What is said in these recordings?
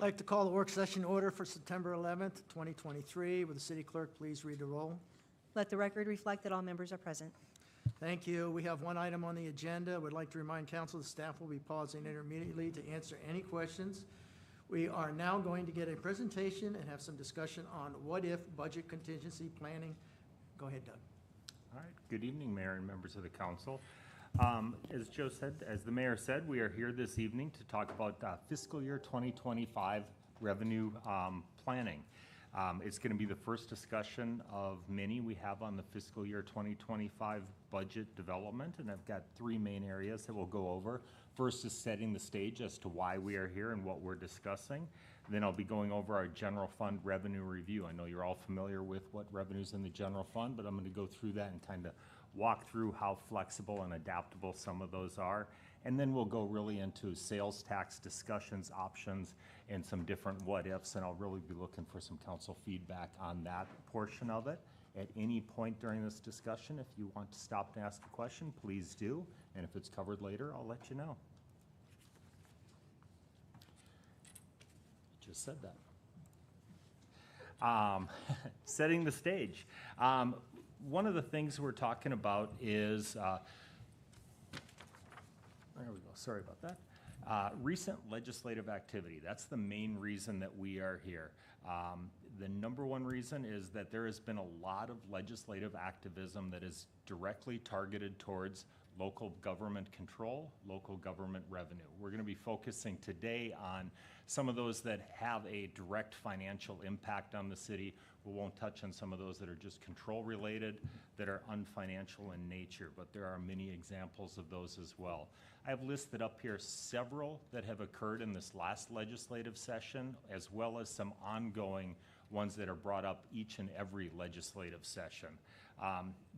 I'd like to call the work session order for September 11th, 2023. Will the city clerk please read the roll? Let the record reflect that all members are present. Thank you. We have one item on the agenda. Would like to remind council the staff will be pausing intermittently to answer any questions. We are now going to get a presentation and have some discussion on what-if budget contingency planning. Go ahead, Doug. All right. Good evening, Mayor and members of the council. As the mayor said, we are here this evening to talk about fiscal year 2025 revenue planning. It's going to be the first discussion of many we have on the fiscal year 2025 budget development, and I've got three main areas that we'll go over. First is setting the stage as to why we are here and what we're discussing. Then I'll be going over our general fund revenue review. I know you're all familiar with what revenue's in the general fund, but I'm going to go through that and kind of walk through how flexible and adaptable some of those are. And then we'll go really into sales tax discussions, options, and some different what-ifs, and I'll really be looking for some council feedback on that portion of it. At any point during this discussion, if you want to stop and ask a question, please do, and if it's covered later, I'll let you know. Just said that. Setting the stage. One of the things we're talking about is, there we go, sorry about that. Recent legislative activity. That's the main reason that we are here. The number one reason is that there has been a lot of legislative activism that is directly targeted towards local government control, local government revenue. We're going to be focusing today on some of those that have a direct financial impact on the city. We won't touch on some of those that are just control related, that are unfinancial in nature, but there are many examples of those as well. I have listed up here several that have occurred in this last legislative session, as well as some ongoing ones that are brought up each and every legislative session.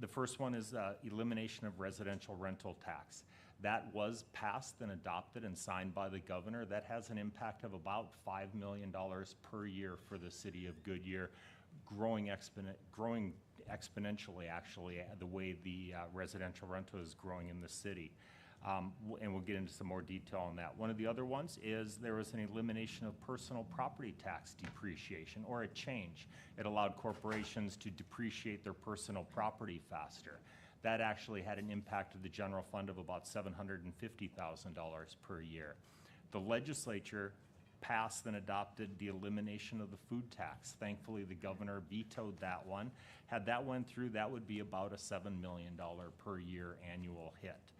The first one is elimination of residential rental tax. That was passed and adopted and signed by the governor. That has an impact of about $5 million per year for the city of Goodyear, growing exponentially, actually, the way the residential rental is growing in the city. And we'll get into some more detail on that. One of the other ones is there was an elimination of personal property tax depreciation, or a change. It allowed corporations to depreciate their personal property faster. That actually had an impact of the general fund of about $750,000 per year. The legislature passed and adopted the elimination of the food tax. Thankfully, the governor vetoed that one. Had that went through, that would be about a $7 million per year annual hit.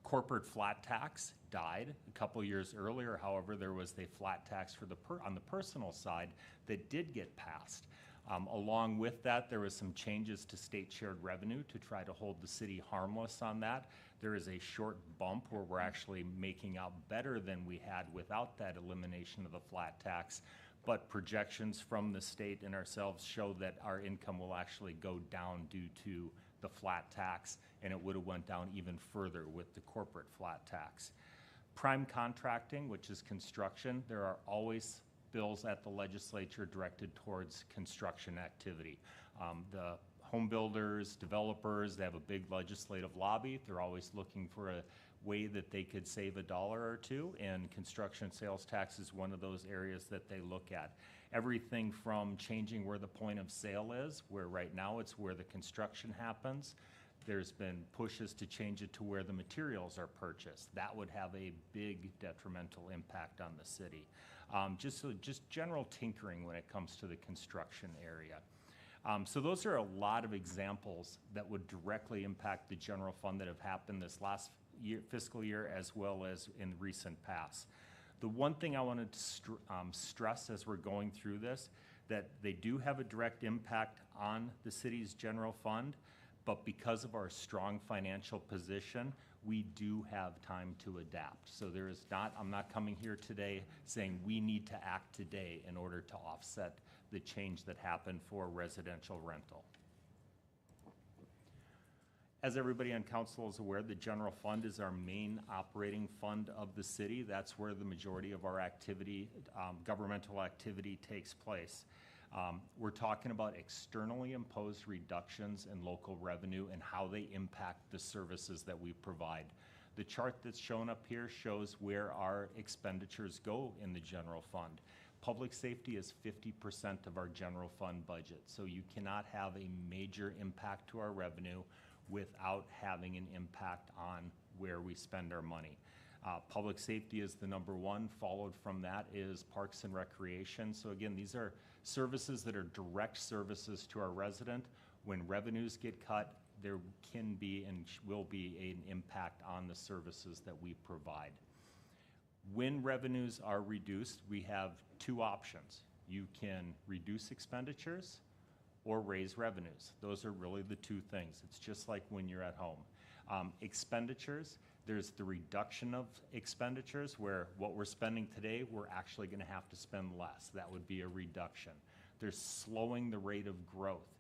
Corporate flat tax died a couple years earlier. However, there was a flat tax for on the personal side that did get passed. Along with that, there was some changes to state shared revenue to try to hold the city harmless on that. There is a short bump where we're actually making out better than we had without that elimination of the flat tax. But projections from the state and ourselves show that our income will actually go down due to the flat tax, and it would have went down even further with the corporate flat tax. Prime contracting, which is construction, there are always bills at the legislature directed towards construction activity. The home builders, developers, they have a big legislative lobby. They're always looking for a way that they could save $1 or $2, and construction sales tax is one of those areas that they look at. Everything from changing where the point of sale is, where right now it's where the construction happens. There's been pushes to change it to where the materials are purchased. That would have a big detrimental impact on the city. Just general tinkering when it comes to the construction area. So those are a lot of examples that would directly impact the general fund that have happened this last fiscal year, as well as in recent past. The one thing I wanted to stress as we're going through this, that they do have a direct impact on the city's general fund, but because of our strong financial position, we do have time to adapt. So I'm not coming here today saying we need to act today in order to offset the change that happened for residential rental. As everybody on council is aware, the general fund is our main operating fund of the city. That's where the majority of our activity, governmental activity, takes place. We're talking about externally imposed reductions in local revenue and how they impact the services that we provide. The chart that's shown up here shows where our expenditures go in the general fund. Public safety is 50% of our general fund budget, so you cannot have a major impact to our revenue without having an impact on where we spend our money. Public safety is the number one, followed from that is parks and recreation. So again, these are services that are direct services to our resident. When revenues get cut, there can be and will be an impact on the services that we provide. When revenues are reduced, we have two options. You can reduce expenditures or raise revenues. Those are really the two things. It's just like when you're at home. Expenditures, there's the reduction of expenditures where what we're spending today, we're actually going to have to spend less. That would be a reduction. There's slowing the rate of growth.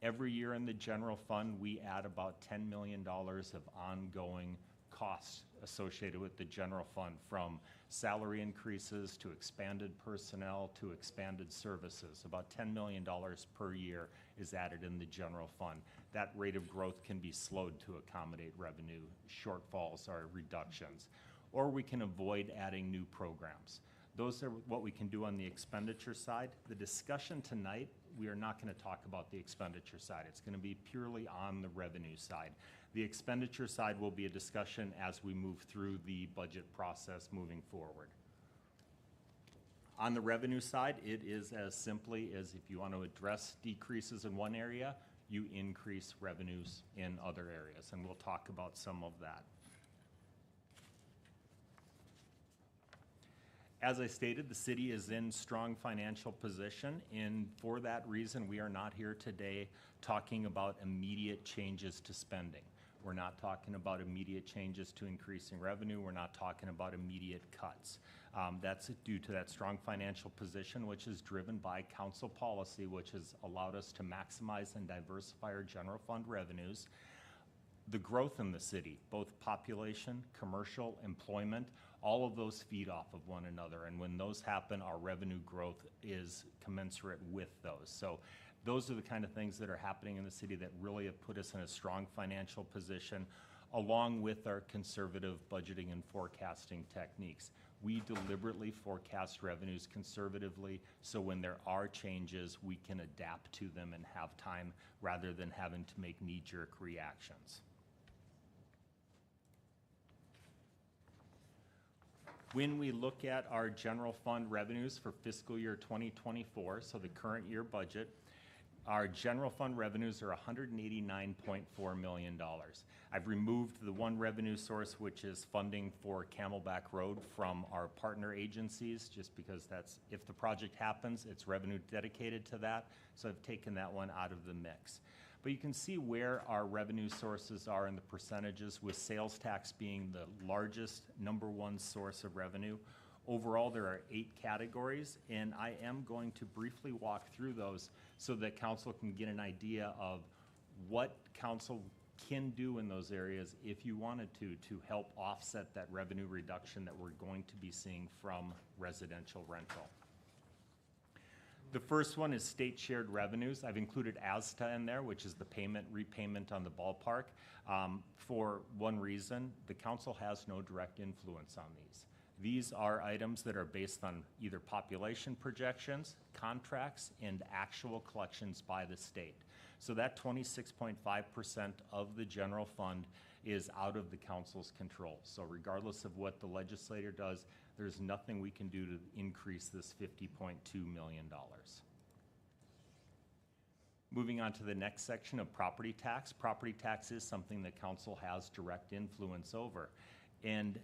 Every year in the general fund, we add about $10 million of ongoing costs associated with the general fund, from salary increases to expanded personnel to expanded services. About $10 million per year is added in the general fund. That rate of growth can be slowed to accommodate revenue shortfalls or reductions. Or we can avoid adding new programs. Those are what we can do on the expenditure side. The discussion tonight, we are not going to talk about the expenditure side. It's going to be purely on the revenue side. The expenditure side will be a discussion as we move through the budget process moving forward. On the revenue side, it is as simply as if you want to address decreases in one area, you increase revenues in other areas, and we'll talk about some of that. As I stated, the city is in strong financial position, and for that reason, we are not here today talking about immediate changes to spending. We're not talking about immediate changes to increasing revenue. We're not talking about immediate cuts. That's due to that strong financial position, which is driven by council policy, which has allowed us to maximize and diversify our general fund revenues. The growth in the city, both population, commercial, employment, all of those feed off of one another. And when those happen, our revenue growth is commensurate with those. So those are the kind of things that are happening in the city that really have put us in a strong financial position, along with our conservative budgeting and forecasting techniques. We deliberately forecast revenues conservatively, so when there are changes, we can adapt to them and have time rather than having to make knee-jerk reactions. When we look at our general fund revenues for fiscal year 2024, so the current year budget, our general fund revenues are $189.4 million. I've removed the one revenue source, which is funding for Camelback Road, from our partner agencies, just because that's, if the project happens, it's revenue dedicated to that. So I've taken that one out of the mix. But you can see where our revenue sources are in the percentages, with sales tax being the largest #1 source of revenue. Overall, there are 8 categories, and I am going to briefly walk through those so that council can get an idea of what council can do in those areas if you wanted to help offset that revenue reduction that we're going to be seeing from residential rental. The first one is state shared revenues. I've included ASTA in there, which is the repayment on the ballpark. For one reason, the council has no direct influence on these. These are items that are based on either population projections, contracts, and actual collections by the state. So that 26.5% of the general fund is out of the council's control. So regardless of what the legislator does, there's nothing we can do to increase this $50.2 million. Moving on to the next section of property tax. Property tax is something that council has direct influence over. And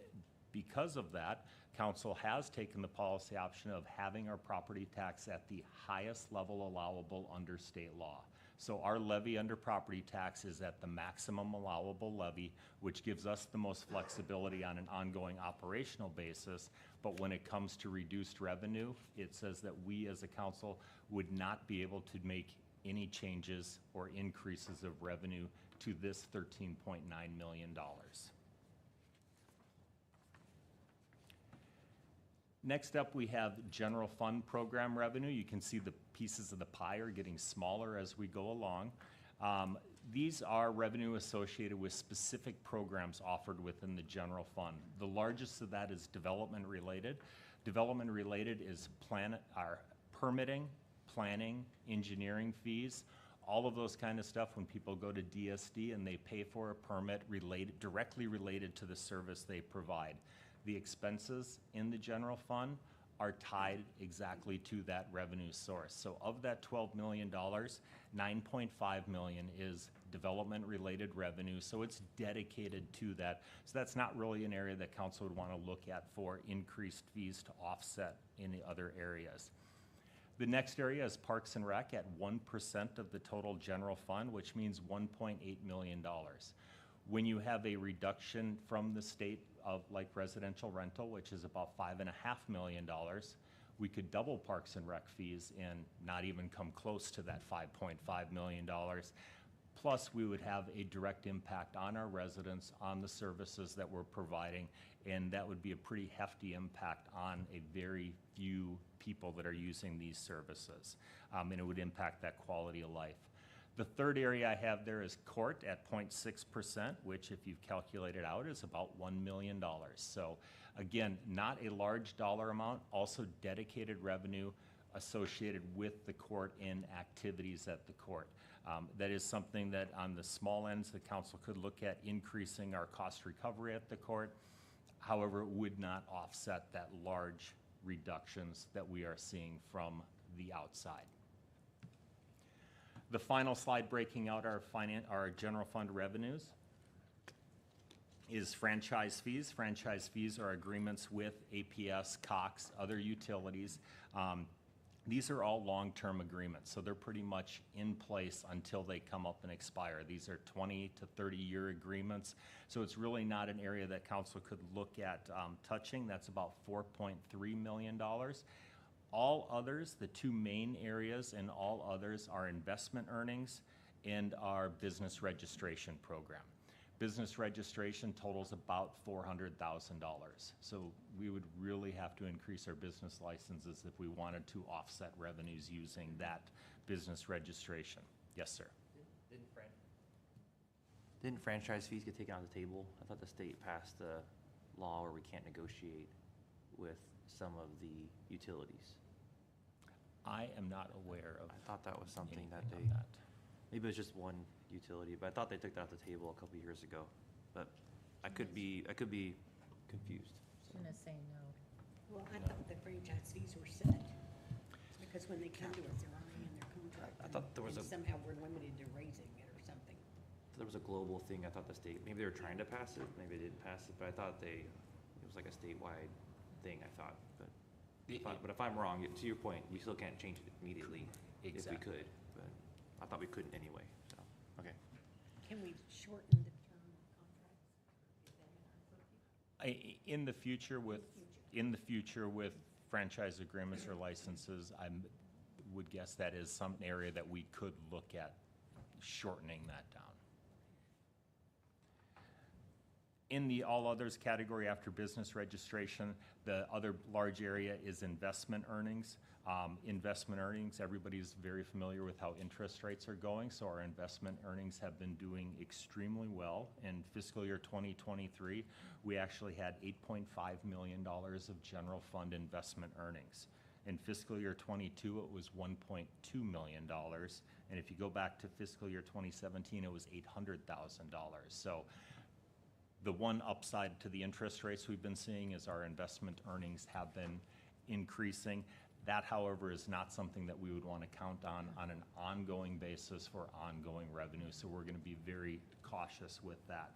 because of that, council has taken the policy option of having our property tax at the highest level allowable under state law. So our levy under property tax is at the maximum allowable levy, which gives us the most flexibility on an ongoing operational basis. But when it comes to reduced revenue, it says that we as a council would not be able to make any changes or increases of revenue to this $13.9 million. Next up, we have general fund program revenue. You can see the pieces of the pie are getting smaller as we go along. These are revenue associated with specific programs offered within the general fund. The largest of that is development related. Development related is permitting, planning, engineering fees, all of those kind of stuff. When people go to DSD and they pay for a permit directly related to the service they provide. The expenses in the general fund are tied exactly to that revenue source. So of that $12 million, $9.5 million is development-related revenue, so it's dedicated to that. So that's not really an area that council would want to look at for increased fees to offset in the other areas. The next area is Parks and Rec at 1% of the total general fund, which means $1.8 million. When you have a reduction from the state of like residential rental, which is about $5.5 million, we could double Parks and Rec fees and not even come close to that $5.5 million. Plus, we would have a direct impact on our residents, on the services that we're providing, and that would be a pretty hefty impact on a very few people that are using these services, and it would impact that quality of life. The third area I have there is court at 0.6%, which if you've calculated out is about $1 million. So again, not a large dollar amount, also dedicated revenue associated with the court and activities at the court. That is something that on the small ends, the council could look at increasing our cost recovery at the court. However, it would not offset that large reductions that we are seeing from the outside. The final slide breaking out our general fund revenues is franchise fees. Franchise fees are agreements with APS, Cox, other utilities. These are all long-term agreements, so they're pretty much in place until they come up and expire. These are 20 to 30-year agreements, so it's really not an area that council could look at touching. That's about $4.3 million. All others, the two main areas in all others are investment earnings and our business registration program. Business registration totals about $400,000. So we would really have to increase our business licenses if we wanted to offset revenues using that business registration. Yes, sir. Didn't franchise fees get taken off the table? I thought the state passed a law where we can't negotiate with some of the utilities. I am not aware of. I thought that was something that anything they, on that. maybe it was just one utility, but I thought they took that off the table a couple years ago. But I could be confused. So. I'm gonna say no. Well, I thought the franchise fees were set, because when they come to us, they're already in their contract. I thought there was and somehow we're limited to raising it or something. There was a global thing. I thought the state, maybe they were trying to pass it, maybe they didn't pass it, but I thought it was like a statewide thing, I thought. But if I'm wrong, to your point, we still can't change it immediately if we could, but I thought we couldn't anyway, so, okay. Can we shorten the term of contracts? Is that in our purview? In the future with franchise agreements or licenses, I would guess that is some area that we could look at shortening that down. In the all others category after business registration, the other large area is investment earnings. Investment earnings, everybody's very familiar with how interest rates are going, so our investment earnings have been doing extremely well. In fiscal year 2023, we actually had $8.5 million of general fund investment earnings. In fiscal year 22, it was $1.2 million. And if you go back to fiscal year 2017, it was $800,000. So the one upside to the interest rates we've been seeing is our investment earnings have been increasing. That, however, is not something that we would want to count on an ongoing basis for ongoing revenue, so we're going to be very cautious with that.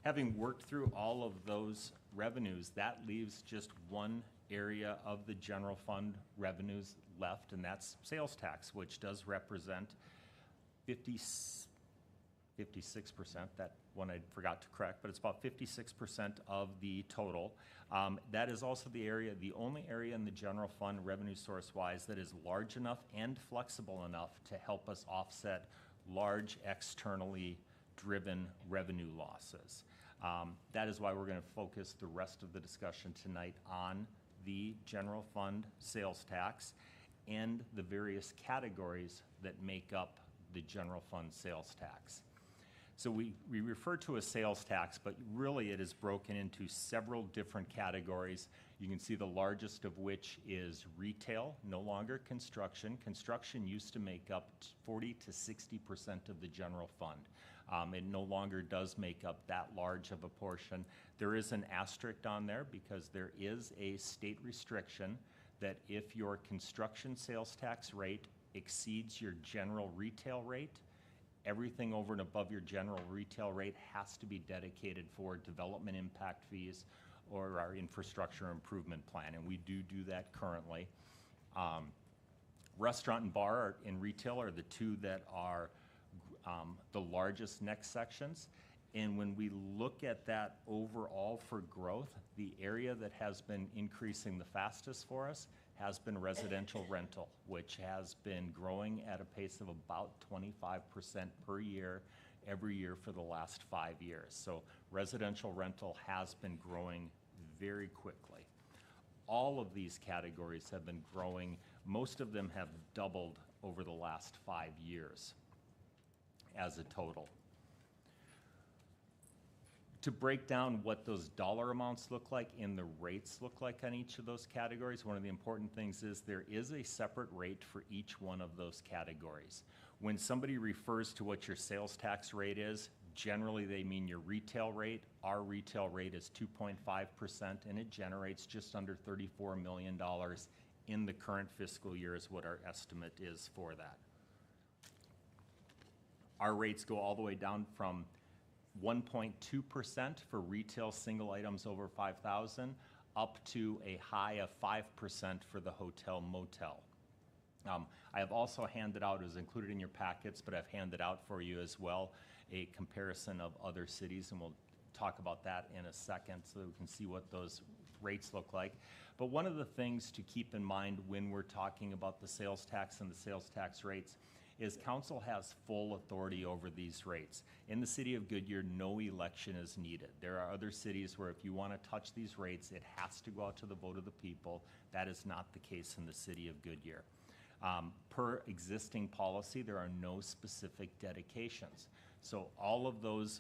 Having worked through all of those revenues, that leaves just one area of the general fund revenues left, and that's sales tax, which does represent 56%, that one I forgot to correct, but it's about 56% of the total. That is also the only area in the general fund revenue source-wise that is large enough and flexible enough to help us offset large externally driven revenue losses. That is why we're going to focus the rest of the discussion tonight on the general fund sales tax and the various categories that make up the general fund sales tax. So we refer to a sales tax, but really it is broken into several different categories. You can see the largest of which is retail, no longer construction. Construction used to make up 40 to 60% of the general fund. It no longer does make up that large of a portion. There is an asterisk on there because there is a state restriction that if your construction sales tax rate exceeds your general retail rate, everything over and above your general retail rate has to be dedicated for development impact fees or our infrastructure improvement plan, and we do that currently. Restaurant and bar and retail are the two that are the largest next sections. And when we look at that overall for growth, the area that has been increasing the fastest for us has been residential rental, which has been growing at a pace of about 25% per year, every year for the last 5 years. So residential rental has been growing very quickly. All of these categories have been growing. Most of them have doubled over the last 5 years as a total. To break down what those dollar amounts look like and the rates look like on each of those categories, one of the important things is there is a separate rate for each one of those categories. When somebody refers to what your sales tax rate is, generally they mean your retail rate. Our retail rate is 2.5%, and it generates just under $34 million in the current fiscal year is what our estimate is for that. Our rates go all the way down from 1.2% for retail single items over 5,000 up to a high of 5% for the hotel motel. I have also handed out, as included in your packets, but I've handed out for you as well, a comparison of other cities, and we'll talk about that in a second so that we can see what those rates look like. But one of the things to keep in mind when we're talking about the sales tax and the sales tax rates is council has full authority over these rates. In the city of Goodyear, no election is needed. There are other cities where if you want to touch these rates, it has to go out to the vote of the people. That is not the case in the city of Goodyear. Per existing policy, there are no specific dedications. So all of those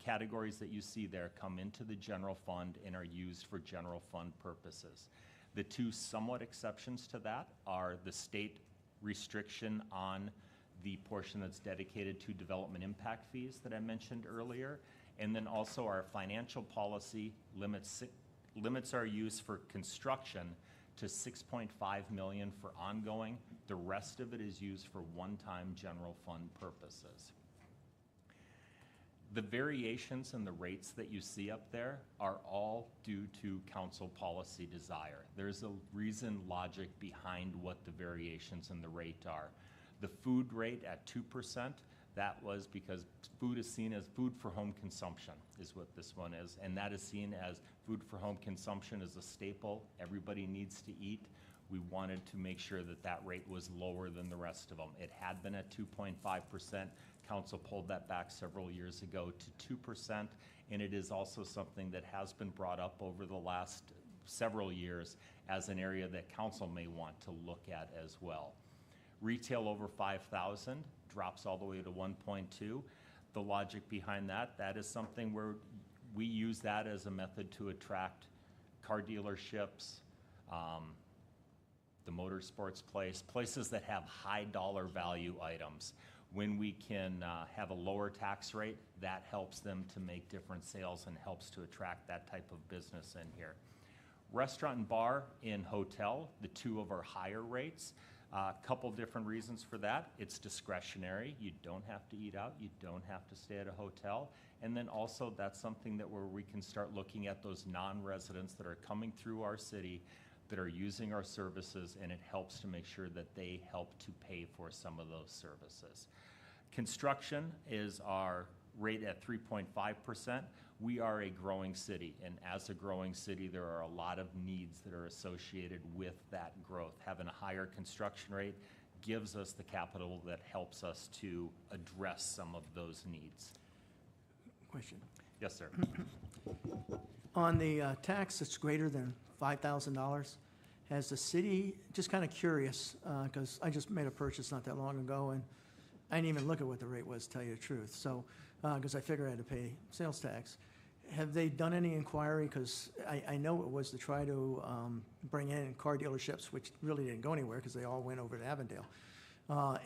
categories that you see there come into the general fund and are used for general fund purposes. The two somewhat exceptions to that are the state restriction on the portion that's dedicated to development impact fees that I mentioned earlier, and then also our financial policy limits our use for construction to $6.5 million for ongoing. The rest of it is used for one-time general fund purposes. The variations in the rates that you see up there are all due to council policy desire. There's a reason, logic behind what the variations in the rate are. The food rate at 2%, that was because food is seen as food for home consumption is what this one is, and that is seen as food for home consumption is a staple. Everybody needs to eat. We wanted to make sure that that rate was lower than the rest of them. It had been at 2.5%. Council pulled that back several years ago to 2%, and it is also something that has been brought up over the last several years as an area that council may want to look at as well. Retail over 5,000 drops all the way to 1.2. The logic behind that, that is something where we use that as a method to attract car dealerships, the motorsports places that have high dollar value items. When we can have a lower tax rate, that helps them to make different sales and helps to attract that type of business in here. Restaurant and bar and hotel, the two of our higher rates. A couple different reasons for that. It's discretionary. You don't have to eat out. You don't have to stay at a hotel. And then also that's something that where we can start looking at those non-residents that are coming through our city that are using our services, and it helps to make sure that they help to pay for some of those services. Construction is our rate at 3.5%. We are a growing city, and as a growing city, there are a lot of needs that are associated with that growth. Having a higher construction rate gives us the capital that helps us to address some of those needs. Question. Yes, sir. On the tax that's greater than $5,000, has the city, just kind of curious, because I just made a purchase not that long ago, and I didn't even look at what the rate was, to tell you the truth, so, because I figured I had to pay sales tax. Have they done any inquiry? Because I know it was to try to bring in car dealerships, which really didn't go anywhere because they all went over to Avondale.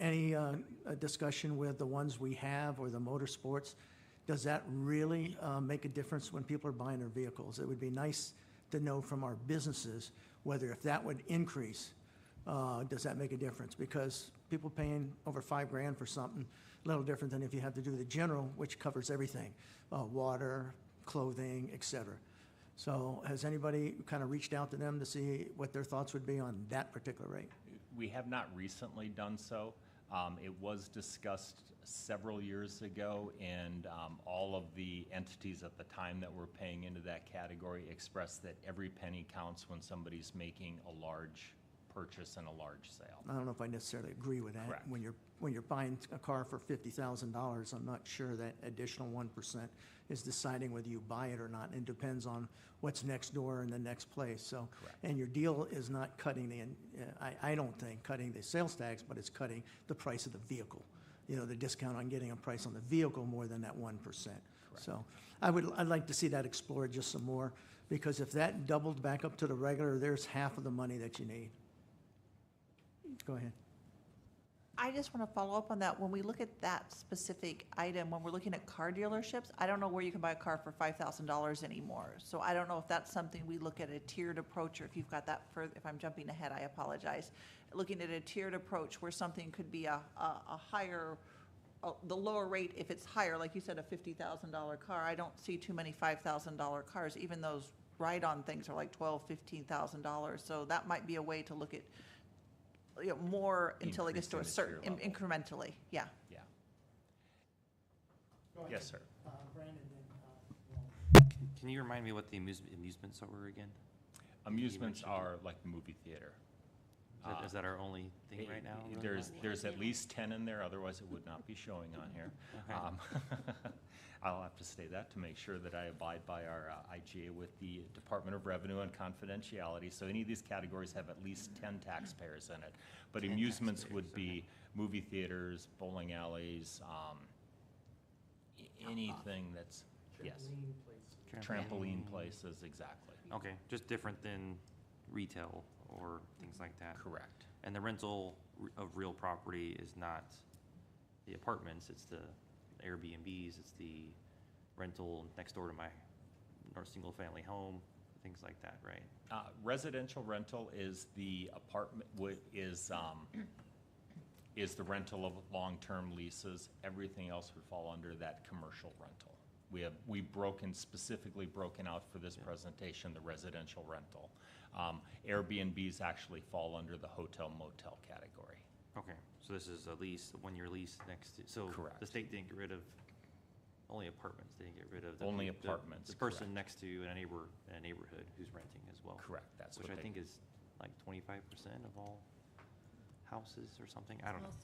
Any discussion with the ones we have or the motorsports? Does that really make a difference when people are buying their vehicles? It would be nice to know from our businesses whether if that would increase, does that make a difference? Because people paying over $5,000 for something, a little different than if you have to do the general, which covers everything, water, clothing, et cetera. So has anybody kind of reached out to them to see what their thoughts would be on that particular rate? We have not recently done so. It was discussed several years ago, and all of the entities at the time that were paying into that category expressed that every penny counts when somebody's making a large purchase and a large sale. I don't know if I necessarily agree with that. Correct. When you're buying a car for $50,000, I'm not sure that additional 1% is deciding whether you buy it or not. It depends on what's next door in the next place, so. Correct. And your deal is not cutting I don't think cutting the sales tax, but it's cutting the price of the vehicle. You know, the discount on getting a price on the vehicle more than that 1%. So I'd like to see that explored just some more, because if that doubled back up to the regular, there's half of the money that you need. Go ahead. I just want to follow up on that. When we look at that specific item, when we're looking at car dealerships, I don't know where you can buy a car for $5,000 anymore. So I don't know if that's something we look at a tiered approach, or if you've got that further, if I'm jumping ahead, I apologize. Looking at a tiered approach where something could be a higher, the lower rate if it's higher, like you said, a $50,000 car. I don't see too many $5,000 cars. Even those ride-on things are like $12,000, $15,000. So that might be a way to look at, you know, more until it gets to a Increasing the certain, tier level. incrementally, yeah. Yeah. Yes, sir. Brandon, Can you remind me what the amusements were again? Amusements mentioned it. are like the movie theater. Is that our only thing right now? really? There's at least 10 in there, otherwise it would not be showing on here. I'll have to say that to make sure that I abide by our IGA with the Department of Revenue and confidentiality. So any of these categories have at least 10 taxpayers in it. But 10 amusements taxpayers, would be movie theaters, bowling alleys, anything that's, yes, trampoline places, exactly. Okay, just different than retail or things like that. Correct. And the rental of real property is not the apartments, it's the Airbnbs, it's the rental next door to my single-family home, things like that, right? Residential rental is the apartment, is the rental of long-term leases. Everything else would fall under that commercial rental. We've specifically broken out for this presentation, the residential rental. Airbnbs actually fall under the hotel motel category. Okay, so this is a lease, a one-year lease next to, so Correct. the state didn't get rid of, only apartments, they didn't get rid of. Only apartments, The person correct. next to in a neighborhood who's renting as well. Correct, that's Which what I think is like 25% of all houses or something, I don't know.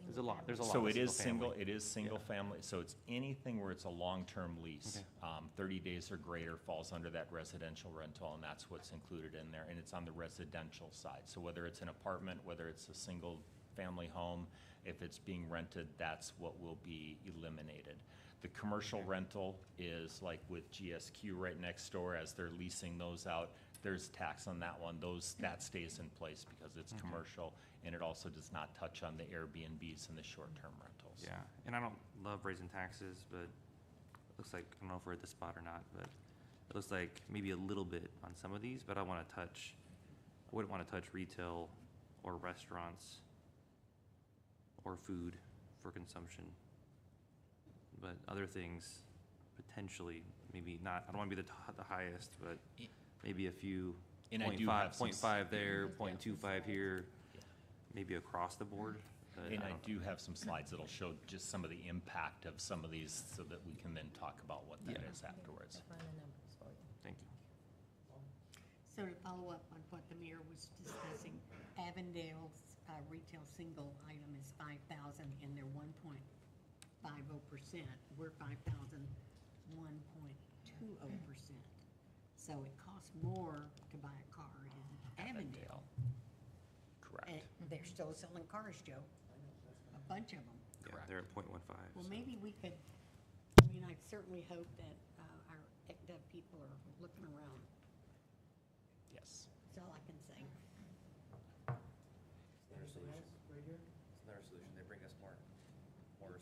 There's a lot of So it is single-family. single family, so it's anything where it's a long-term lease. Okay. 30 days or greater falls under that residential rental, and that's what's included in there, and it's on the residential side. So whether it's an apartment, whether it's a single-family home, if it's being rented, that's what will be eliminated. The commercial rental is like with GSQ right next door, as they're leasing those out, there's tax on that one. That stays in place because it's commercial, and it also does not touch on the Airbnbs and the short-term rentals. Yeah, and I don't love raising taxes, but it looks like, I don't know if we're at the spot or not, but it looks like maybe a little bit on some of these, but I wouldn't want to touch retail or restaurants or food for consumption. But other things, potentially, maybe not, I don't want to be the highest, but maybe a few, And I do have some 0.5 there, 0.25 here, maybe across the board. but And I don't- do have some slides that'll show just some of the impact of some of these so that we can then talk about what that Yeah. is afterwards. Thank you. So to follow up on what the mayor was discussing, Avondale's retail single item is 5,000 and they're 1.50%. We're 5,000, 1.20%. So it costs more to buy a car in Avondale. Correct. And they're still selling cars, Joe. A bunch of them. Yeah, Correct. they're at 0.15. Well, so. maybe we could, I mean, I certainly hope that our ECDEV people are looking around. Yes. That's all I can say. Anything else? Right here? It's another solution. They bring us more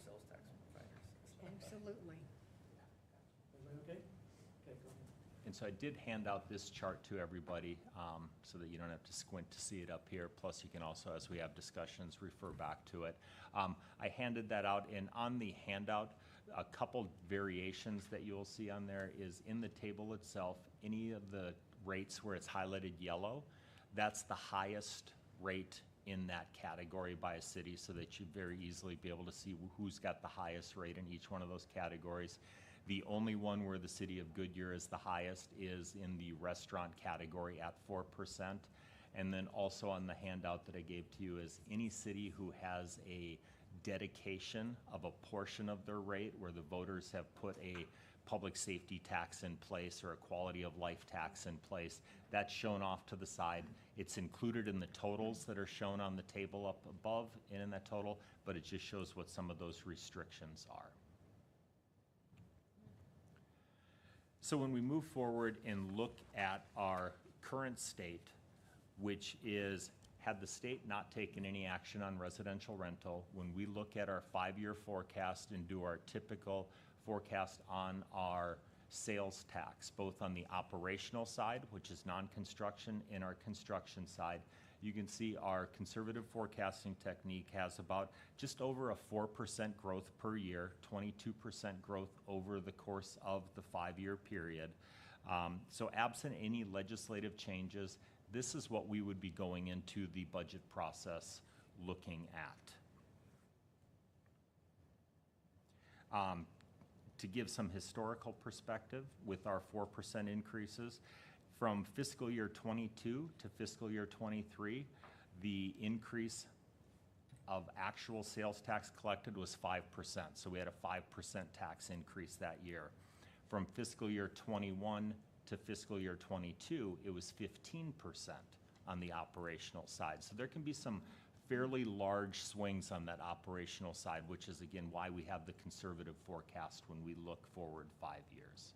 sales tax providers. Absolutely. Everybody okay? Okay, go ahead. And so I did hand out this chart to everybody, so that you don't have to squint to see it up here. Plus, you can also, as we have discussions, refer back to it. I handed that out, and on the handout, a couple variations that you'll see on there is in the table itself, any of the rates where it's highlighted yellow, that's the highest rate in that category by a city, so that you'd very easily be able to see who's got the highest rate in each one of those categories. The only one where the city of Goodyear is the highest is in the restaurant category at 4%. And then also on the handout that I gave to you is any city who has a dedication of a portion of their rate where the voters have put a public safety tax in place or a quality of life tax in place, that's shown off to the side. It's included in the totals that are shown on the table up above and in that total, but it just shows what some of those restrictions are. So when we move forward and look at our current state, which is, had the state not taken any action on residential rental, when we look at our 5-year forecast and do our typical forecast on our sales tax, both on the operational side, which is non-construction, and our construction side, you can see our conservative forecasting technique has about just over a 4% growth per year, 22% growth over the course of the 5-year period. So absent any legislative changes, this is what we would be going into the budget process looking at. To give some historical perspective with our 4% increases, from fiscal year 22 to fiscal year 23, the increase of actual sales tax collected was 5%. So we had a 5% tax increase that year. From fiscal year 21 to fiscal year 22, it was 15% on the operational side. So there can be some fairly large swings on that operational side, which is again why we have the conservative forecast when we look forward 5 years.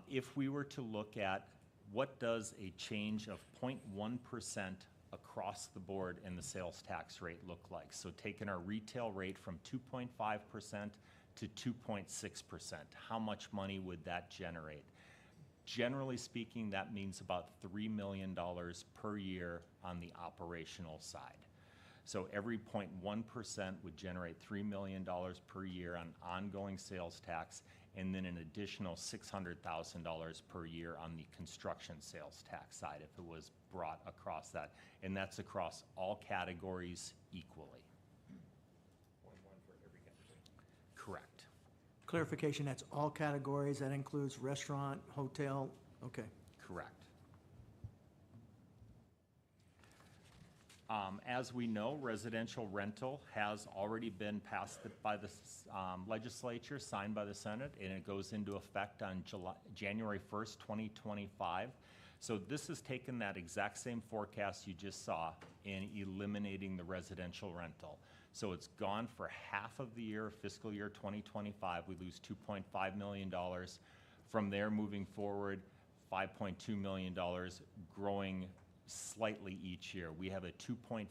If we were to look at what does a change of 0.1% across the board in the sales tax rate look like? So taking our retail rate from 2.5% to 2.6%, how much money would that generate? Generally speaking, that means about $3 million per year on the operational side. So every 0.1% would generate $3 million per year on ongoing sales tax, and then an additional $600,000 per year on the construction sales tax side if it was brought across that. And that's across all categories equally. 0.1 for every category. Correct. Clarification, that's all categories, that includes restaurant, hotel, okay. Correct. As we know, residential rental has already been passed by the legislature, signed by the Senate, and it goes into effect on January 1st, 2025. So this has taken that exact same forecast you just saw in eliminating the residential rental. So it's gone for half of the year, fiscal year 2025. We lose $2.5 million. From there, moving forward, $5.2 million, growing slightly each year. We have a 2.5%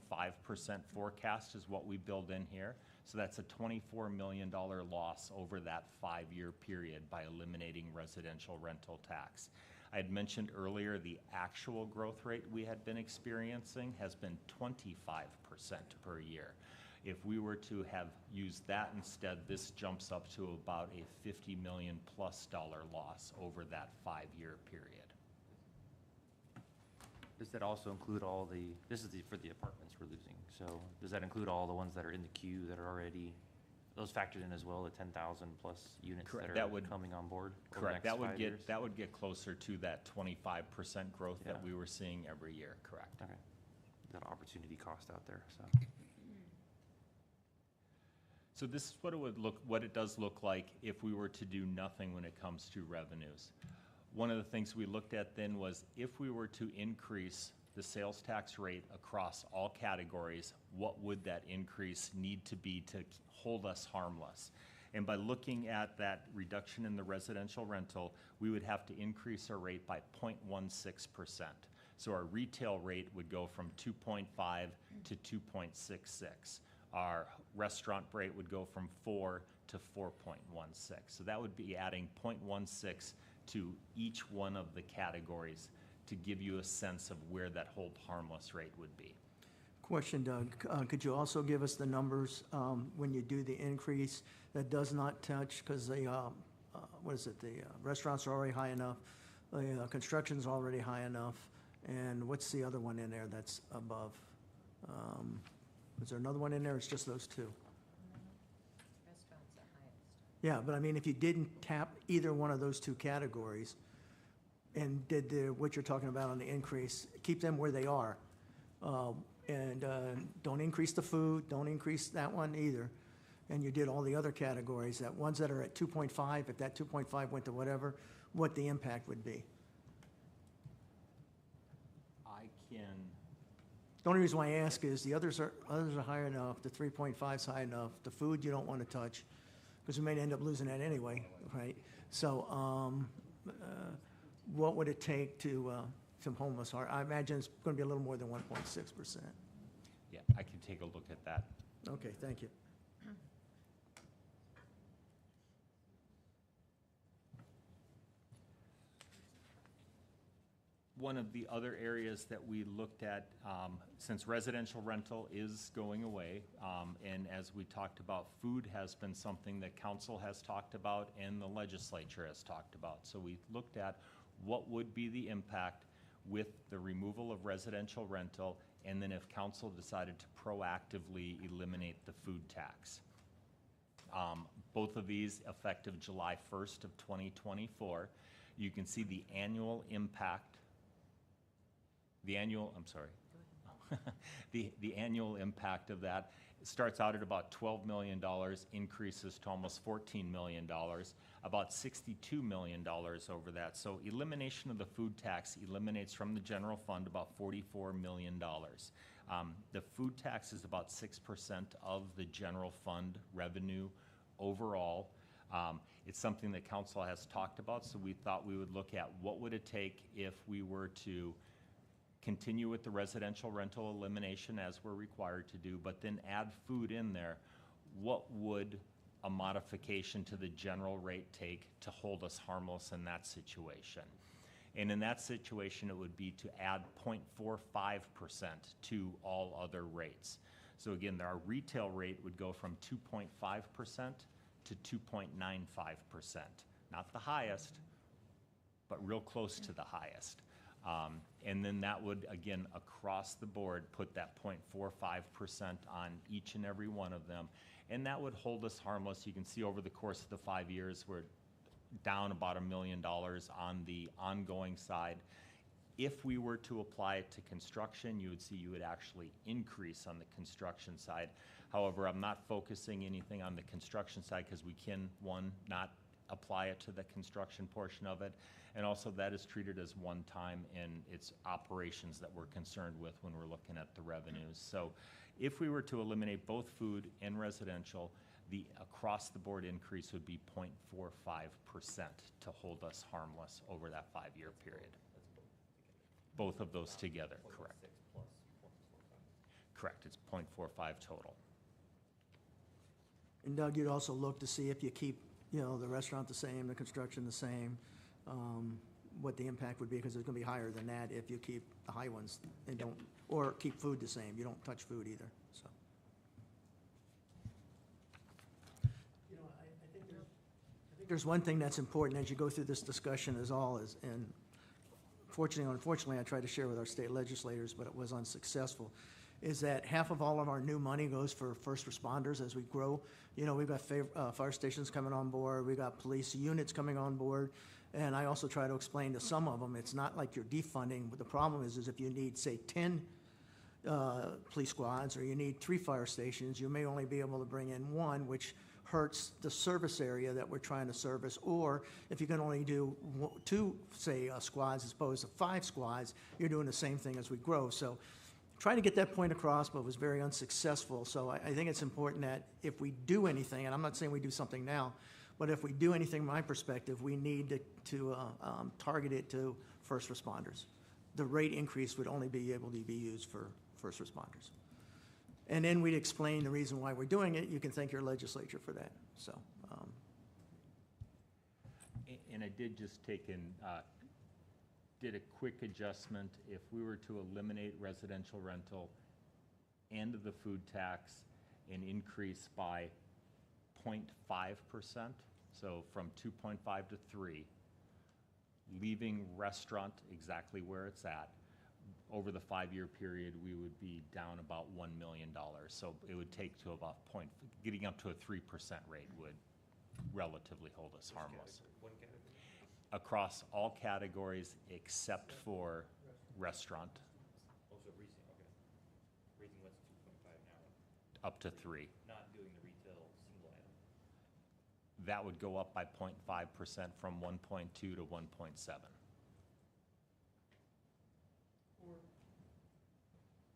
forecast is what we build in here. So that's a $24 million loss over that 5-year period by eliminating residential rental tax. I had mentioned earlier the actual growth rate we had been experiencing has been 25% per year. If we were to have used that instead, this jumps up to about a $50 million plus loss over that 5-year period. Does that also include all the, this is for the apartments we're losing, so does that include all the ones that are in the queue that are already, those factored in as well, the 10,000 plus units Correct. that That are would- coming on board over the Correct. next That would 5 years? that would get closer to that 25% growth that Yeah. we were seeing every year. Correct. Okay. That opportunity cost out there, so. So this is what it does look like if we were to do nothing when it comes to revenues. One of the things we looked at then was if we were to increase the sales tax rate across all categories, what would that increase need to be to hold us harmless? And by looking at that reduction in the residential rental, we would have to increase our rate by 0.16%. So our retail rate would go from 2.5 to 2.66. Our restaurant rate would go from 4 to 4.16. So that would be adding 0.16 to each one of the categories to give you a sense of where that hold harmless rate would be. Question, Doug, could you also give us the numbers when you do the increase that does not touch, because the, what is it, the restaurants are already high enough, the construction's already high enough, and what's the other one in there that's above? Is there another one in there, or it's just those two? Restaurants are highest. Yeah, but I mean, if you didn't tap either one of those two categories and did what you're talking about on the increase, keep them where they are, and don't increase the food, don't increase that one either, and you did all the other categories, that ones that are at 2.5, if that 2.5 went to whatever, what the impact would be. I can, The only reason why I ask is the others are high enough, the 3.5 is high enough, the food you don't want to touch, because we may end up losing that anyway, right? So, what would it take to homeless? I imagine it's going to be a little more than 1.6%. yeah, I can take a look at that. Okay, thank you. One of the other areas that we looked at, since residential rental is going away, and as we talked about, food has been something that council has talked about and the legislature has talked about. So we looked at what would be the impact with the removal of residential rental, and then if council decided to proactively eliminate the food tax. Both of these effective July 1st of 2024. You can see the annual impact. The annual impact of that starts out at about $12 million, increases to almost $14 million, about $62 million over that. So elimination of the food tax eliminates from the general fund about $44 million. The food tax is about 6% of the general fund revenue overall. It's something that council has talked about, so we thought we would look at what would it take if we were to continue with the residential rental elimination as we're required to do, but then add food in there. What would a modification to the general rate take to hold us harmless in that situation? And in that situation, it would be to add 0.45% to all other rates. So again, our retail rate would go from 2.5% to 2.95%. Not the highest, but real close to the highest. And then that would, again, across the board, put that 0.45% on each and every one of them. And that would hold us harmless. You can see over the course of the 5 years, we're down about $1 million on the ongoing side. If we were to apply it to construction, you would see you would actually increase on the construction side. However, I'm not focusing anything on the construction side because we can, one, not apply it to the construction portion of it. And also that is treated as one time in its operations that we're concerned with when we're looking at the revenues. So if we were to eliminate both food and residential, the across the board increase would be 0.45% to hold us harmless over that 5-year period. Both of those together, correct. 6 plus 0.45. Correct, it's 0.45 total. And Doug, you'd also look to see if you keep, the restaurant the same, the construction the same, what the impact would be, because it's going to be higher than that if you keep the high ones and don't, or keep food the same. You don't touch food either, so. I think there's one thing that's important as you go through this discussion and unfortunately, I tried to share with our state legislators, but it was unsuccessful, is that half of all of our new money goes for first responders as we grow. We've got fire stations coming on board, we've got police units coming on board, and I also try to explain to some of them, it's not like you're defunding, but the problem is if you need, say, 10 police squads, or you need 3 fire stations, you may only be able to bring in 1, which hurts the service area that we're trying to service, or if you can only do two, say, squads as opposed to 5 squads, you're doing the same thing as we grow. So trying to get that point across, but was very unsuccessful. So I think it's important that if we do anything, and I'm not saying we do something now, but if we do anything, from my perspective, we need to target it to first responders. The rate increase would only be able to be used for first responders. And then we'd explain the reason why we're doing it. You can thank your legislature for that, so. And I did just did a quick adjustment. If we were to eliminate residential rental and the food tax and increase by 0.5%, so from 2.5 to 3, leaving restaurant exactly where it's at, over the 5-year period, we would be down about $1 million. So it would take to about getting up to a 3% rate would relatively hold us harmless. One category? Across all categories except for restaurant, Also raising, okay. Raising what's 2.5 now, up to 3. not doing the retail single item. That would go up by 0.5% from 1.2 to 1.7.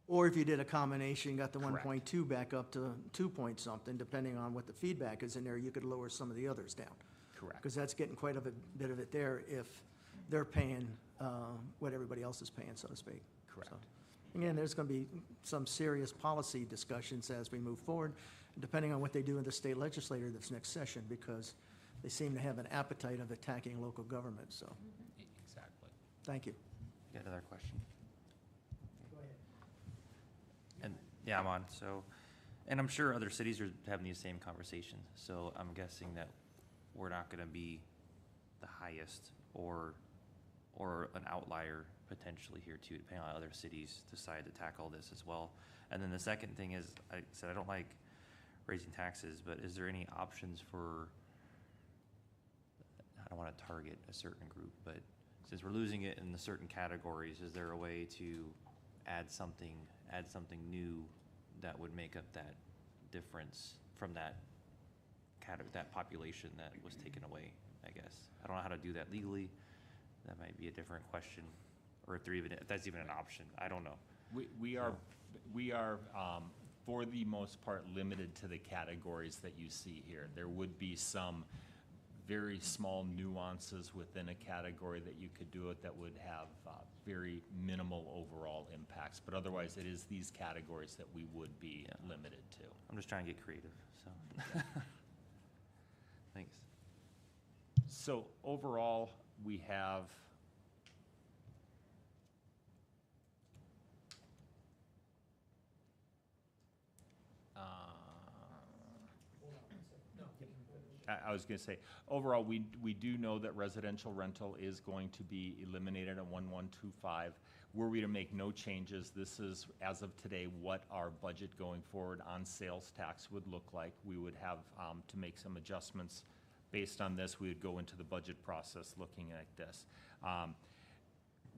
Or if you did a combination, got the Correct. 1.2 back up to 2 point something, depending on what the feedback is in there, you could lower some of the others down. Correct. Because that's getting quite a bit of it there if they're paying what everybody else is paying, so to speak. Correct. So, again, there's going to be some serious policy discussions as we move forward, depending on what they do in the state legislature this next session, because they seem to have an appetite of attacking local government, so, Exactly. thank you. Got another question? And, yeah, I'm on, so, and I'm sure other cities are having these same conversations, so I'm guessing that we're not gonna be the highest or an outlier potentially here too, depending on how other cities decide to tackle this as well. And then the second thing is, I said I don't like raising taxes, but is there any options for, I don't wanna target a certain group, but since we're losing it in the certain categories, is there a way to add something new that would make up that difference from that that population that was taken away, I guess? I don't know how to do that legally. That might be a different question, or if that's even an option. I don't know. We are, for the most part, limited to the categories that you see here. There would be some very small nuances within a category that you could do it that would have very minimal overall impacts. But otherwise, it is these categories that we would be limited to. I'm just trying to get creative, so. Thanks. So overall, we have I was going to say, overall, we do know that residential rental is going to be eliminated at 1125. Were we to make no changes, this is, as of today, what our budget going forward on sales tax would look like. We would have to make some adjustments based on this. We would go into the budget process looking at this.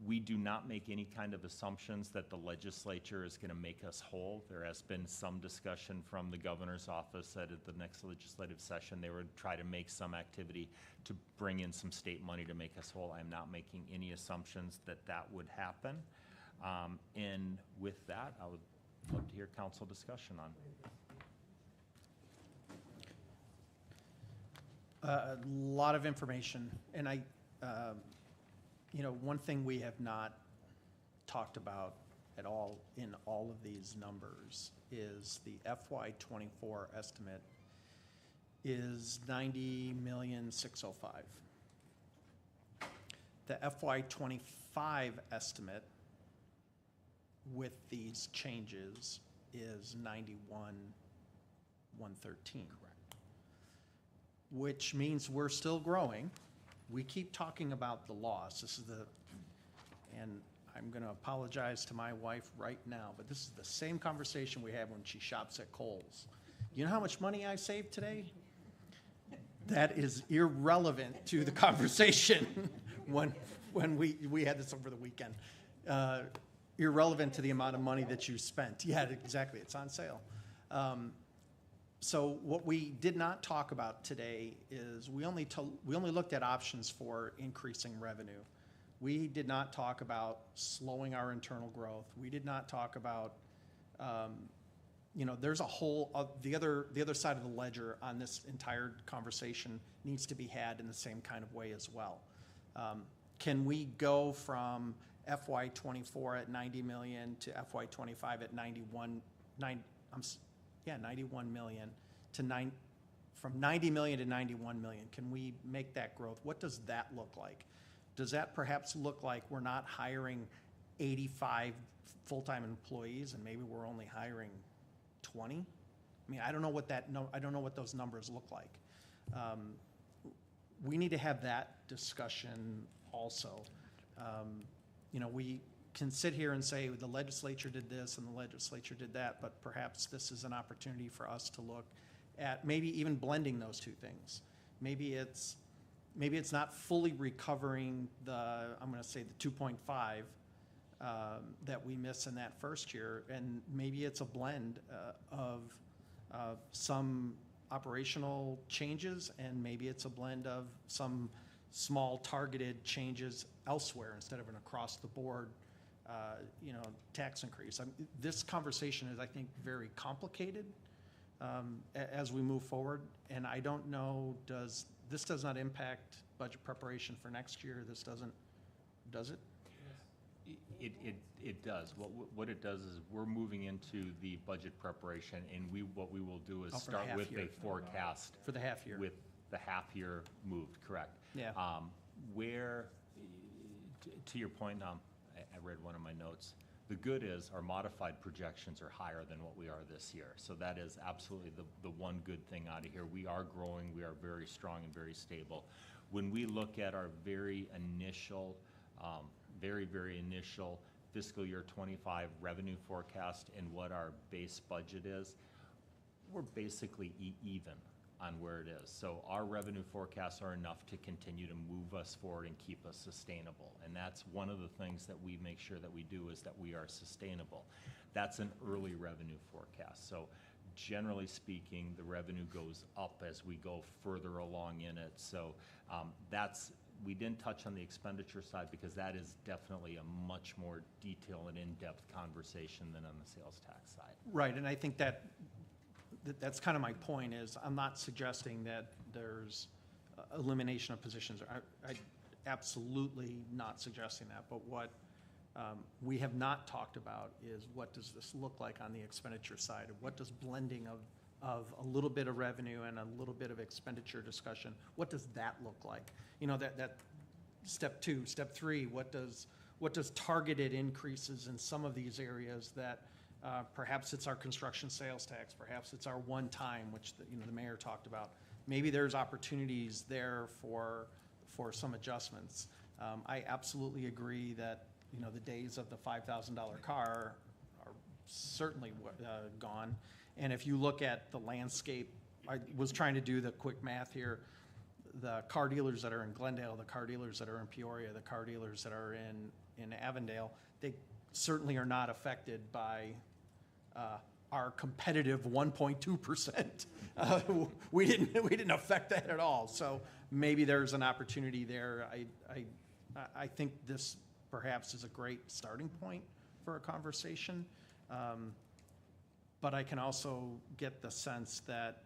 We do not make any kind of assumptions that the legislature is going to make us whole. There has been some discussion from the governor's office that at the next legislative session, they would try to make some activity to bring in some state money to make us whole. I'm not making any assumptions that that would happen. And with that, I would love to hear council discussion on. A lot of information, and one thing we have not talked about at all in all of these numbers is the FY24 estimate is $90,605,000. The FY25 estimate with these changes is $91,113. Correct. Which means we're still growing. We keep talking about the loss. And I'm going to apologize to my wife right now, but this is the same conversation we have when she shops at Kohl's. You know how much money I saved today? That is irrelevant to the conversation when we had this over the weekend. Irrelevant to the amount of money that you spent. Yeah, exactly. It's on sale. So what we did not talk about today is we only looked at options for increasing revenue. We did not talk about slowing our internal growth. We did not talk about, there's a whole, the other side of the ledger on this entire conversation needs to be had in the same kind of way as well. Can we go from FY '24 at 90 million to FY '25 at 91 million to from 90 million to 91 million? Can we make that growth? What does that look like? Does that perhaps look like we're not hiring 85 full-time employees and maybe we're only hiring 20? I mean, I don't know what those numbers look like. We need to have that discussion also. We can sit here and say the legislature did this and the legislature did that, but perhaps this is an opportunity for us to look at maybe even blending those two things. Maybe it's not fully recovering I'm going to say the 2.5 that we miss in that first year, and maybe it's a blend of some operational changes, and maybe it's a blend of some small targeted changes elsewhere instead of an across-the-board tax increase. This conversation is, I think, very complicated as we move forward, and I don't know, this does not impact budget preparation for next year. This doesn't, does it? It does. What it does is we're moving into the budget preparation, and what we will do is for the start half with year. a forecast. For the half year. With the half year moved, correct. Yeah. Where, to your point, I read one of my notes. The good is our modified projections are higher than what we are this year. So that is absolutely the one good thing out of here. We are growing, we are very strong and very stable. When we look at our very initial fiscal year 25 revenue forecast and what our base budget is, we're basically even on where it is. So our revenue forecasts are enough to continue to move us forward and keep us sustainable. And that's one of the things that we make sure that we do, is that we are sustainable. That's an early revenue forecast. So generally speaking, the revenue goes up as we go further along in it. So we didn't touch on the expenditure side because that is definitely a much more detailed and in-depth conversation than on the sales tax side. Right, and I think that's kind of my point, is I'm not suggesting that there's elimination of positions. I absolutely not suggesting that, but what we have not talked about is what does this look like on the expenditure side? What does blending of a little bit of revenue and a little bit of expenditure discussion, what does that look like? That step 2, step 3, what does targeted increases in some of these areas that perhaps it's our construction sales tax, perhaps it's our one time, which the mayor talked about. Maybe there's opportunities there for some adjustments. I absolutely agree that the days of the $5,000 car are certainly gone. And if you look at the landscape, I was trying to do the quick math here. The car dealers that are in Glendale, the car dealers that are in Peoria, the car dealers that are in Avondale, they certainly are not affected by our competitive 1.2%. We didn't affect that at all. So maybe there's an opportunity there. I think this perhaps is a great starting point for a conversation. But I can also get the sense that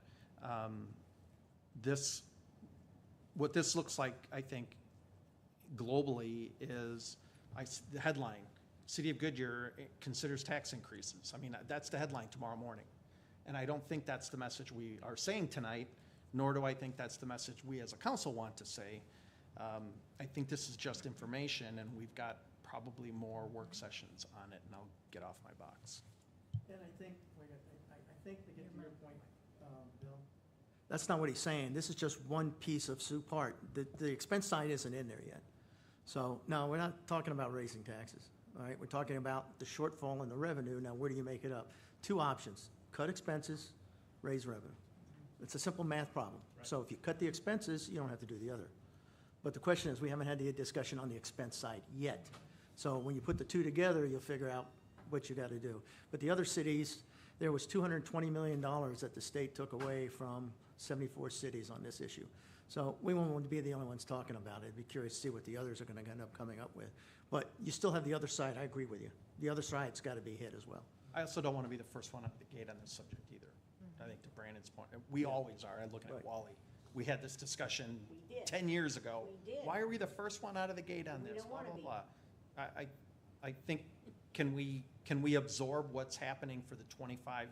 what this looks like, I think, globally is the headline. City of Goodyear considers tax increases. I mean, that's the headline tomorrow morning. And I don't think that's the message we are saying tonight, nor do I think that's the message we as a council want to say. I think this is just information, and we've got probably more work sessions on it, and I'll get off my box. And I think, to get to your point, Bill, that's not what he's saying. This is just one piece of soup part. The expense side isn't in there yet. So, no, we're not talking about raising taxes, all right? We're talking about the shortfall in the revenue. Now, where do you make it up? 2 options: cut expenses, raise revenue. It's a simple math problem. Right. So if you cut the expenses, you don't have to do the other. But the question is, we haven't had the discussion on the expense side yet. So when you put the two together, you'll figure out what you got to do. But the other cities there was $220 million that the state took away from 74 cities on this issue. So we won't want to be the only ones talking about it. I'd be curious to see what the others are going to end up coming up with. But you still have the other side, I agree with you. The other side's got to be hit as well. I also don't want to be the first one out of the gate on this subject either. I think to Brandon's point, we always are. I'm looking Right. at Wally. We had this discussion We did. 10 years ago. We did. Why are we the first one out of the gate on We this? don't Blah, wanna blah, be. blah. I think, can we absorb what's happening for the 25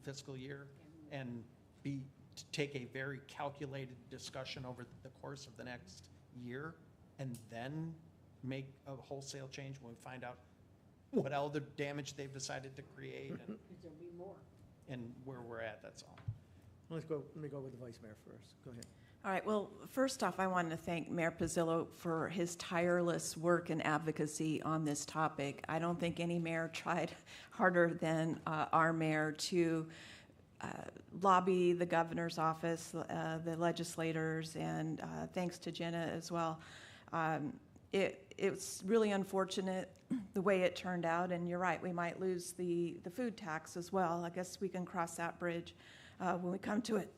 fiscal year and take a very calculated discussion over the course of the next year and then make a wholesale change when we find out what other damage they've decided to create and, Because there'll be more. and where we're at, that's all. Let me go with the vice mayor first. Go ahead. All right, well, first off, I wanted to thank Mayor Pizzillo for his tireless work and advocacy on this topic. I don't think any mayor tried harder than our mayor to lobby the governor's office, the legislators, and thanks to Jenna as well. It's really unfortunate the way it turned out, and you're right, we might lose the food tax as well. I guess we can cross that bridge when we come to it.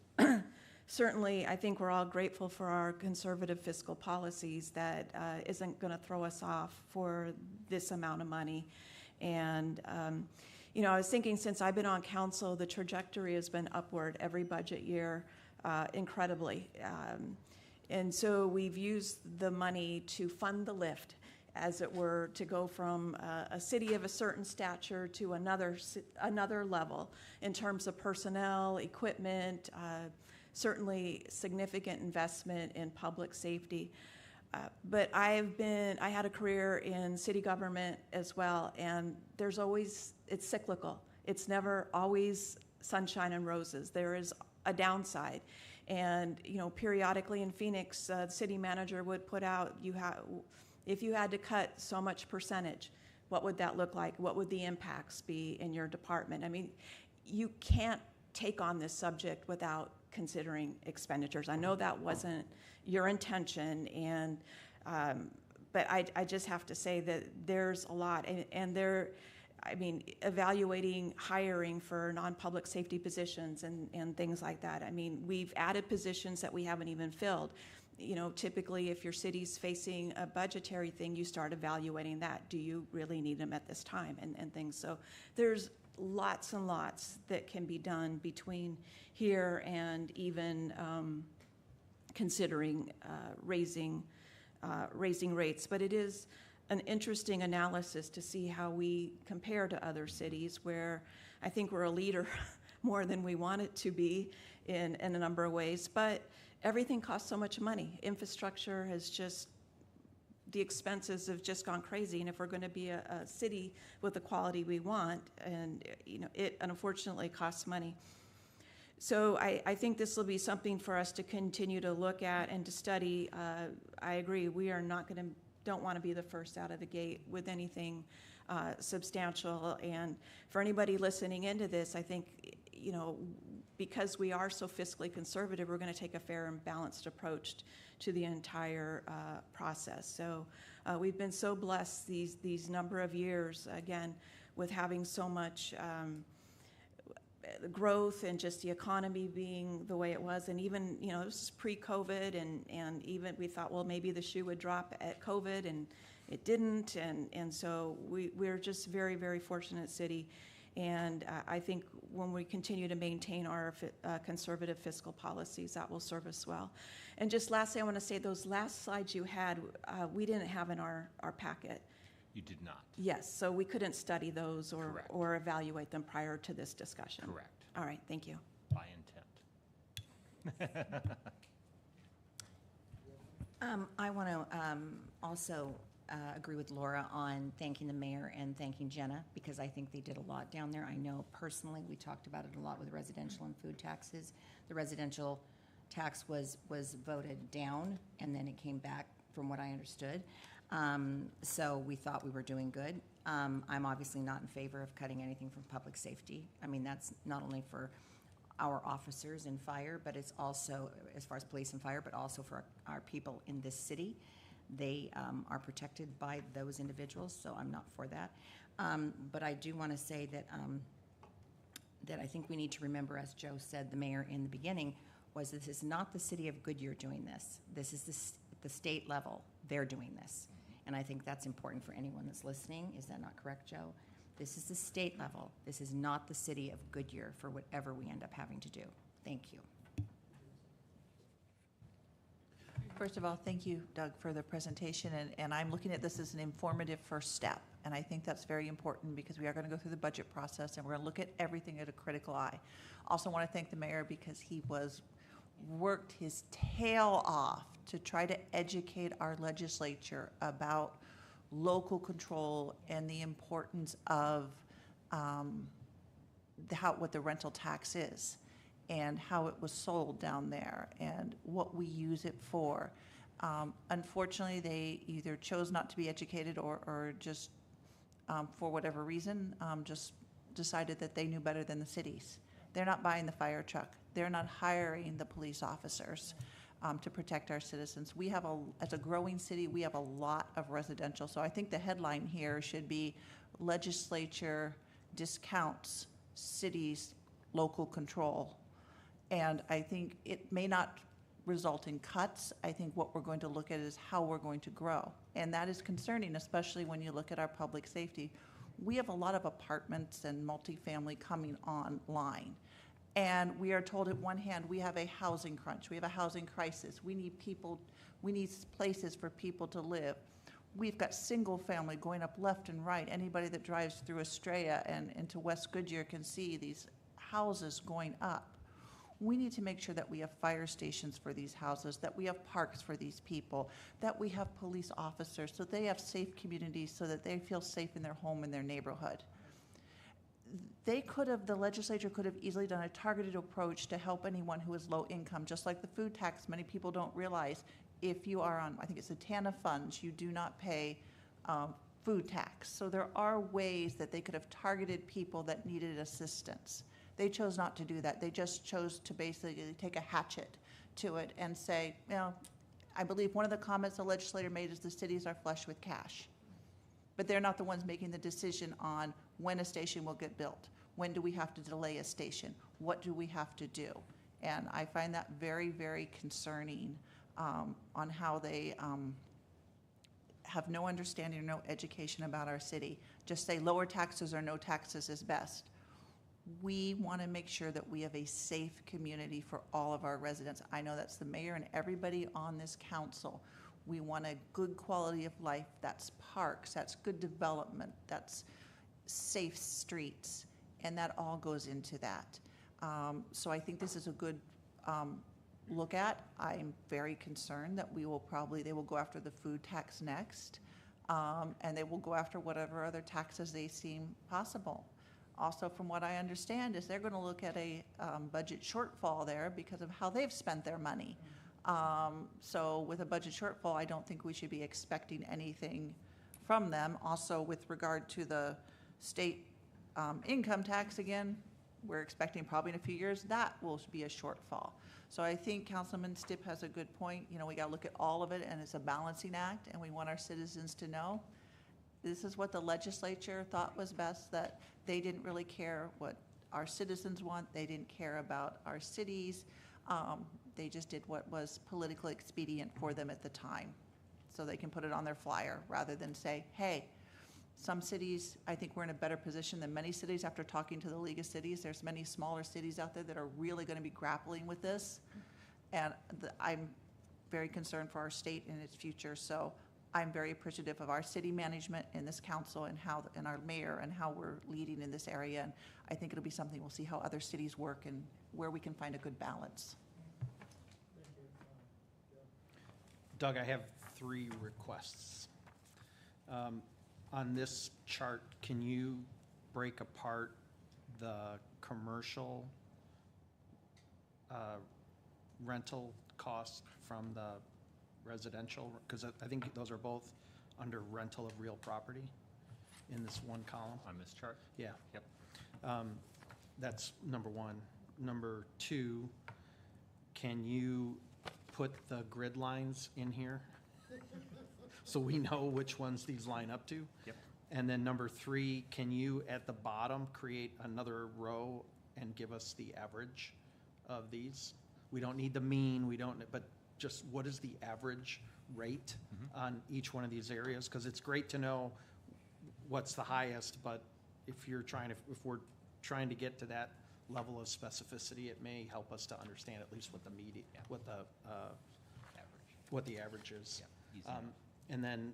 Certainly, I think we're all grateful for our conservative fiscal policies that isn't going to throw us off for this amount of money. And, you know, I was thinking since I've been on council, the trajectory has been upward every budget year incredibly. And so we've used the money to fund the lift, as it were, to go from a city of a certain stature to another level in terms of personnel, equipment, certainly significant investment in public safety. But I had a career in city government as well, and it's cyclical. It's never always sunshine and roses. There is a downside. And, you know, periodically in Phoenix, the city manager would put out, if you had to cut so much percentage, what would that look like? What would the impacts be in your department? I mean, you can't take on this subject without considering expenditures. I know that wasn't your intention, and but I just have to say that there's a lot, and evaluating hiring for non-public safety positions and things like that. I mean, we've added positions that we haven't even filled. You know, typically if your city's facing a budgetary thing, you start evaluating that. Do you really need them at this time and things? So there's lots and lots that can be done between here and even considering raising rates. But it is an interesting analysis to see how we compare to other cities where I think we're a leader more than we want it to be in a number of ways. But everything costs so much money. Infrastructure the expenses have just gone crazy. And if we're going to be a city with the quality we want, and you know, it unfortunately costs money. So I think this will be something for us to continue to look at and to study. I agree, we are don't want to be the first out of the gate with anything substantial. And for anybody listening into this, I think, you know, because we are so fiscally conservative, we're going to take a fair and balanced approach to the entire process. So we've been so blessed these number of years, again, with having so much growth and just the economy being the way it was. And even, you know, this is pre-COVID, and even we thought, well, maybe the shoe would drop at COVID, and it didn't. And so we're just very, very fortunate city. And I think when we continue to maintain our conservative fiscal policies, that will serve us well. And just lastly, I want to say those last slides you had, we didn't have in our packet. You did not. Yes, so we couldn't study those Correct. or evaluate them prior to this discussion. Correct. All right, thank you. By intent. I want to also agree with Laura on thanking the mayor and thanking Jenna, because I think they did a lot down there. I know personally, we talked about it a lot with residential and food taxes. The residential tax was voted down, and then it came back from what I understood. So we thought we were doing good. I'm obviously not in favor of cutting anything from public safety. I mean, that's not only for our officers in fire, but it's also, as far as police and fire, but also for our people in this city. They are protected by those individuals, so I'm not for that. But I do want to say that that I think we need to remember, as Joe said, the mayor in the beginning, was this is not the city of Goodyear doing this. This is the state level. They're doing this. And I think that's important for anyone that's listening. Is that not correct, Joe? This is the state level. This is not the city of Goodyear for whatever we end up having to do. Thank you. First of all, thank you, Doug, for the presentation, and I'm looking at this as an informative first step. And I think that's very important because we are going to go through the budget process and we're going to look at everything at a critical eye. Also want to thank the mayor because he worked his tail off to try to educate our legislature about local control and the importance of what the rental tax is and how it was sold down there and what we use it for. Unfortunately, they either chose not to be educated or just for whatever reason, just decided that they knew better than the cities. They're not buying the fire truck. They're not hiring the police officers to protect our citizens. We have as a growing city, we have a lot of residential. So I think the headline here should be legislature discounts cities' local control. And I think it may not result in cuts. I think what we're going to look at is how we're going to grow. And that is concerning, especially when you look at our public safety. We have a lot of apartments and multifamily coming online. And we are told at one hand, we have a housing crunch. We have a housing crisis. We need places for people to live. We've got single family going up left and right. Anybody that drives through Estrella and into West Goodyear can see these houses going up. We need to make sure that we have fire stations for these houses, that we have parks for these people, that we have police officers so they have safe communities so that they feel safe in their home and their neighborhood. The legislature could have easily done a targeted approach to help anyone who is low income, just like the food tax. Many people don't realize if you are on, I think it's the TANF funds, you do not pay food tax. So there are ways that they could have targeted people that needed assistance. They chose not to do that. They just chose to basically take a hatchet to it and say, I believe one of the comments the legislator made is the cities are flush with cash. But they're not the ones making the decision on when a station will get built. When do we have to delay a station? What do we have to do? And I find that very, very concerning on how they have no understanding or no education about our city. Just say lower taxes or no taxes is best. We want to make sure that we have a safe community for all of our residents. I know that's the mayor and everybody on this council. We want a good quality of life. That's parks, that's good development, that's safe streets, and that all goes into that. So I think this is a good look at. I'm very concerned that they will go after the food tax next, and they will go after whatever other taxes they seem possible. Also, from what I understand, is they're going to look at a budget shortfall there because of how they've spent their money. So with a budget shortfall, I don't think we should be expecting anything from them. Also, with regard to the state income tax, again, we're expecting probably in a few years that will be a shortfall. So I think Councilman Stipp has a good point. We got to look at all of it, and it's a balancing act, and we want our citizens to know this is what the legislature thought was best, that they didn't really care what our citizens want. They didn't care about our cities. They just did what was politically expedient for them at the time. So they can put it on their flyer rather than say, hey, some cities, I think we're in a better position than many cities after talking to the League of Cities. There's many smaller cities out there that are really going to be grappling with this. And I'm very concerned for our state and its future. So I'm very appreciative of our city management and this council and our mayor and how we're leading in this area. And I think it'll be something we'll see how other cities work and where we can find a good balance. Doug, I have 3 requests. On this chart, can you break apart the commercial rental cost from the residential? Because I think those are both under rental of real property in this one column. On this chart? Yeah. Yep. That's number 1. Number 2, can you put the grid lines in here so we know which ones these line up to? Yep. And then number 3, can you at the bottom create another row and give us the average of these? We don't need the mean, we don't, but just what is the average rate on each one of these areas? Because it's great to know what's the highest, but if we're trying to get to that level of specificity, it may help us to understand at least what the median, what the average is. Yeah, easy. And then,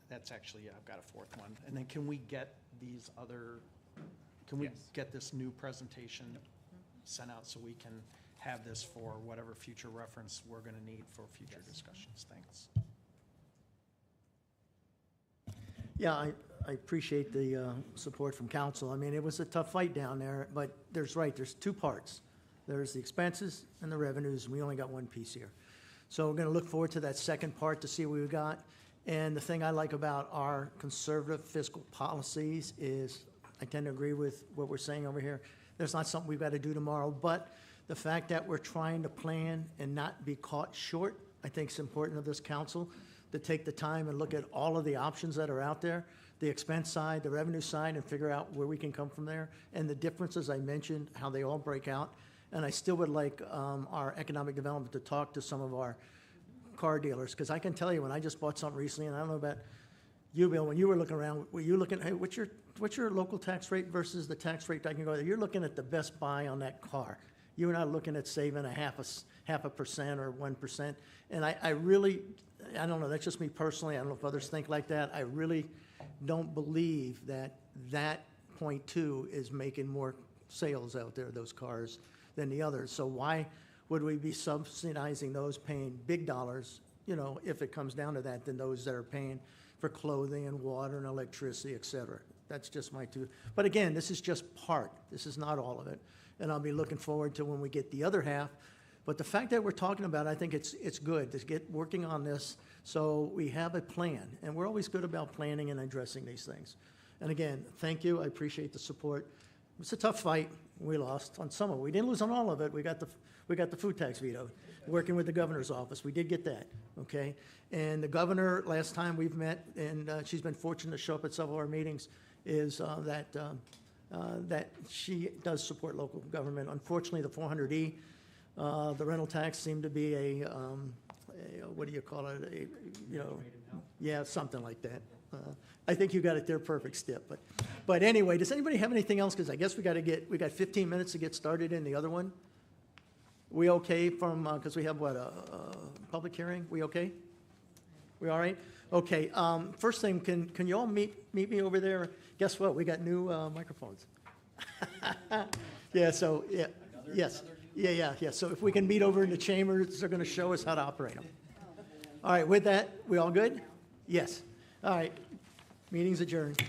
that's actually, I've got a fourth one. And then can we get these other, can we Yes. get this new presentation sent out so we can have this for whatever future reference we're gonna need for future discussions? Thanks. Yeah, I appreciate the support from council. I mean, it was a tough fight down there, but there's two parts. There's the expenses and the revenues, and we only got one piece here. So we're going to look forward to that second part to see what we've got. And the thing I like about our conservative fiscal policies is, I tend to agree with what we're saying over here. There's not something we've got to do tomorrow, but the fact that we're trying to plan and not be caught short, I think is important of this council, to take the time and look at all of the options that are out there, the expense side, the revenue side, and figure out where we can come from there. And the differences I mentioned, how they all break out. And I still would like our economic development to talk to some of our car dealers, because I can tell you, when I just bought something recently, and I don't know about you, Bill, when you were looking around, were you looking, hey, what's your local tax rate versus the tax rate I can go there? You're looking at the best buy on that car. You're not looking at saving a half a percent or 1%. And I really, I don't know, that's just me personally. I don't know if others think like that. I really don't believe that 0.2 is making more sales out there, those cars, than the others. So why would we be subsidizing those paying big dollars, if it comes down to that, than those that are paying for clothing and water and electricity, et cetera? That's just my two. But again, this is just part. This is not all of it. And I'll be looking forward to when we get the other half. But the fact that we're talking about it, I think it's good to get working on this so we have a plan. And we're always good about planning and addressing these things. And again, thank you. I appreciate the support. It's a tough fight. We lost on some of it. We didn't lose on all of it. We got the food tax veto, working with the governor's office. We did get that, okay? And the governor, last time we've met, and she's been fortunate to show up at several of our meetings, is that she does support local government. Unfortunately, the 400E, the rental tax seemed to be a what do you call it? Yeah, something like that. I think you got it there perfect, Stip. But anyway, does anybody have anything else? Because I guess we got 15 minutes to get started in the other one. We okay because we have a public hearing? We okay? We all right? Okay, first thing, can you all meet me over there? Guess what? We got new microphones. Yeah, so, yeah, yes. Yeah. So if we can meet over in the chambers, they're going to show us how to operate them. All right, with that, we all good? Yes. All right, meeting's adjourned.